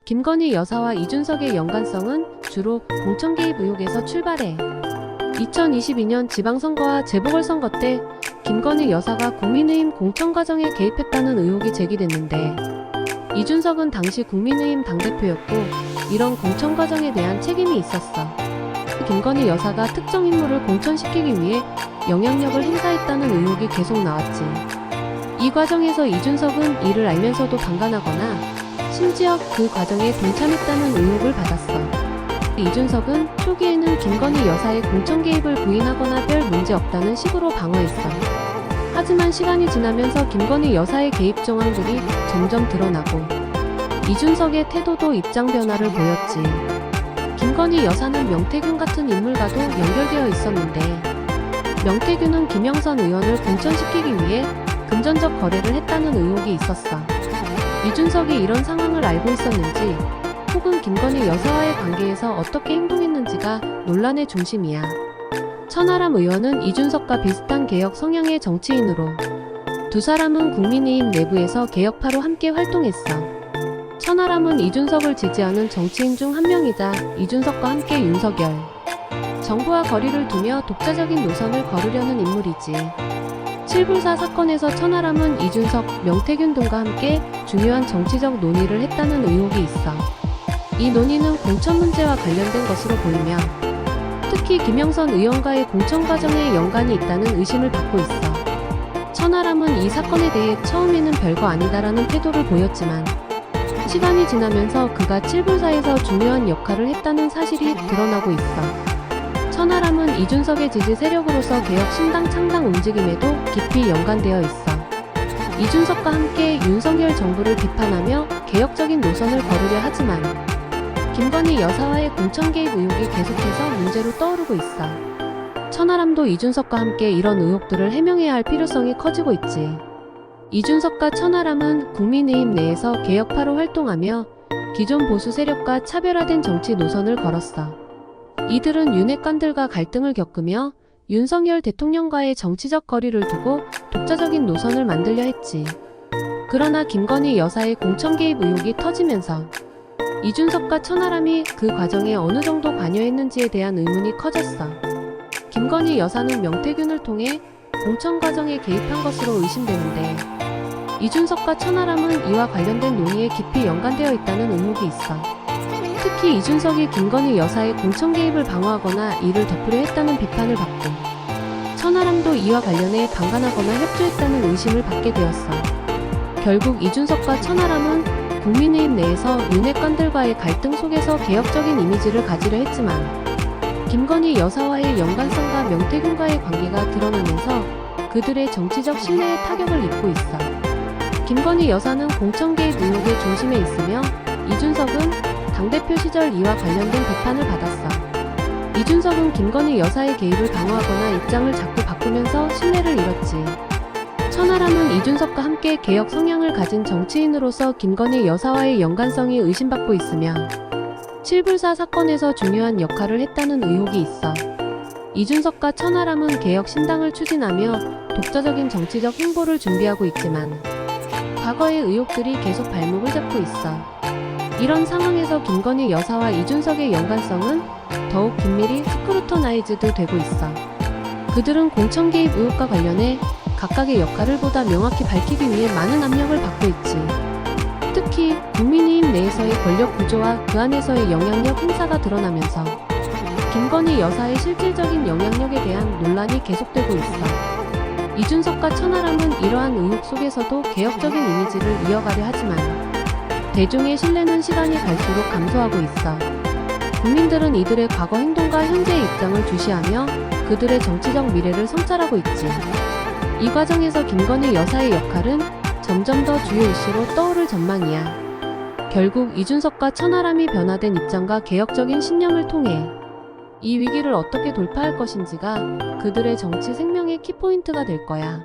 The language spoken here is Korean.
김건희 여사와 이준석의 연관성은 주로 공천 개입 의혹에서 출발해 2022년 지방선거와 재보궐선거 때 김건희 여사가 국민의힘 공천 과정에 개입했다는 의혹이 제기됐는데, 이준석은 당시 국민의힘 당대표였고 이런 공천 과정에 대한 책임이 있었어. 김건희 여사가 특정 인물을 공천시키기 위해 영향력을 행사했다는 의혹이 계속 나왔지. 이 과정에서 이준석은 이를 알면서도 방관하거나 심지어 그 과정에 동참했다는 의혹을 받았어. 이준석은 초기에는 김건희 여사의 공천 개입을 부인하거나 별 문제 없다는 식으로 방어했어. 하지만 시간이 지나면서 김건희 여사의 개입 정황들이 점점 드러나고 이준석의 태도도 입장 변화를 보였지. 김건희 여사는 명태균 같은 인물과도 연결되어 있었는데, 명태균은 김영선 의원을 공천시키기 위해 금전적 거래를 했다는 의혹이 있었어. 이준석이 이런 상황을 알고 있었는지 혹은 김건희 여사와의 관계에서 어떻게 행동했는지가 논란의 중심이야. 천하람 의원은 이준석과 비슷한 개혁 성향의 정치인으로 두 사람은 국민의힘 내부에서 개혁파로 함께 활동했어. 천하람은 이준석을 지지하는 정치인 중 한 명이자 이준석과 함께 윤석열 정부와 거리를 두며 독자적인 노선을 걸으려는 인물이지. 7불사 사건에서 천하람은 이준석, 명태균 등과 함께 중요한 정치적 논의를 했다는 의혹이 있어. 이 논의는 공천 문제와 관련된 것으로 보이며 특히 김영선 의원과의 공천 과정에 연관이 있다는 의심을 받고 있어. 천하람은 이 사건에 대해 처음에는 별거 아니다라는 태도를 보였지만 시간이 지나면서 그가 7불사에서 중요한 역할을 했다는 사실이 드러나고 있어. 천하람은 이준석의 지지 세력으로서 개혁 신당 창당 움직임에도 깊이 연관되어 있어. 이준석과 함께 윤석열 정부를 비판하며 개혁적인 노선을 거르려 하지만 김건희 여사와의 공천 개입 의혹이 계속해서 문제로 떠오르고 있어. 천하람도 이준석과 함께 이런 의혹들을 해명해야 할 필요성이 커지고 있지. 이준석과 천하람은 국민의힘 내에서 개혁파로 활동하며 기존 보수 세력과 차별화된 정치 노선을 걸었어. 이들은 윤핵관들과 갈등을 겪으며 윤석열 대통령과의 정치적 거리를 두고 독자적인 노선을 만들려 했지. 그러나 김건희 여사의 공천 개입 의혹이 터지면서 이준석과 천하람이 그 과정에 어느 정도 관여했는지에 대한 의문이 커졌어. 김건희 여사는 명태균을 통해 공천 과정에 개입한 것으로 의심되는데, 이준석과 천하람은 이와 관련된 논의에 깊이 연관되어 있다는 의혹이 있어. 특히 이준석이 김건희 여사의 공천 개입을 방어하거나 이를 덮으려 했다는 비판을 받고, 천하람도 이와 관련해 방관하거나 협조했다는 의심을 받게 되었어. 결국 이준석과 천하람은 국민의힘 내에서 윤핵관들과의 갈등 속에서 개혁적인 이미지를 가지려 했지만 김건희 여사와의 연관성과 명태균과의 관계가 드러나면서 그들의 정치적 신뢰에 타격을 입고 있어. 김건희 여사는 공천 개입 의혹의 중심에 있으며 이준석은 당대표 시절 이와 관련된 비판을 받았어. 이준석은 김건희 여사의 개입을 방어하거나 입장을 자꾸 바꾸면서 신뢰를 잃었지. 천하람은 이준석과 함께 개혁 성향을 가진 정치인으로서 김건희 여사와의 연관성이 의심받고 있으며 7불사 사건에서 중요한 역할을 했다는 의혹이 있어. 이준석과 천하람은 개혁 신당을 추진하며 독자적인 정치적 행보를 준비하고 있지만 과거의 의혹들이 계속 발목을 잡고 있어. 이런 상황에서 김건희 여사와 이준석의 연관성은 더욱 긴밀히 스크루터나이즈드 되고 있어. 그들은 공천 개입 의혹과 관련해 각각의 역할을 보다 명확히 밝히기 위해 많은 압력을 받고 있지. 특히 국민의힘 내에서의 권력 구조와 그 안에서의 영향력 행사가 드러나면서 김건희 여사의 실질적인 영향력에 대한 논란이 계속되고 있어. 이준석과 천하람은 이러한 의혹 속에서도 개혁적인 이미지를 이어가려 하지만 대중의 신뢰는 시간이 갈수록 감소하고 있어. 국민들은 이들의 과거 행동과 현재의 입장을 주시하며 그들의 정치적 미래를 성찰하고 있지. 이 과정에서 김건희 여사의 역할은 점점 더 주요 이슈로 떠오를 전망이야. 결국 이준석과 천하람이 변화된 입장과 개혁적인 신념을 통해 이 위기를 어떻게 돌파할 것인지가 그들의 정치 생명의 키포인트가 될 거야.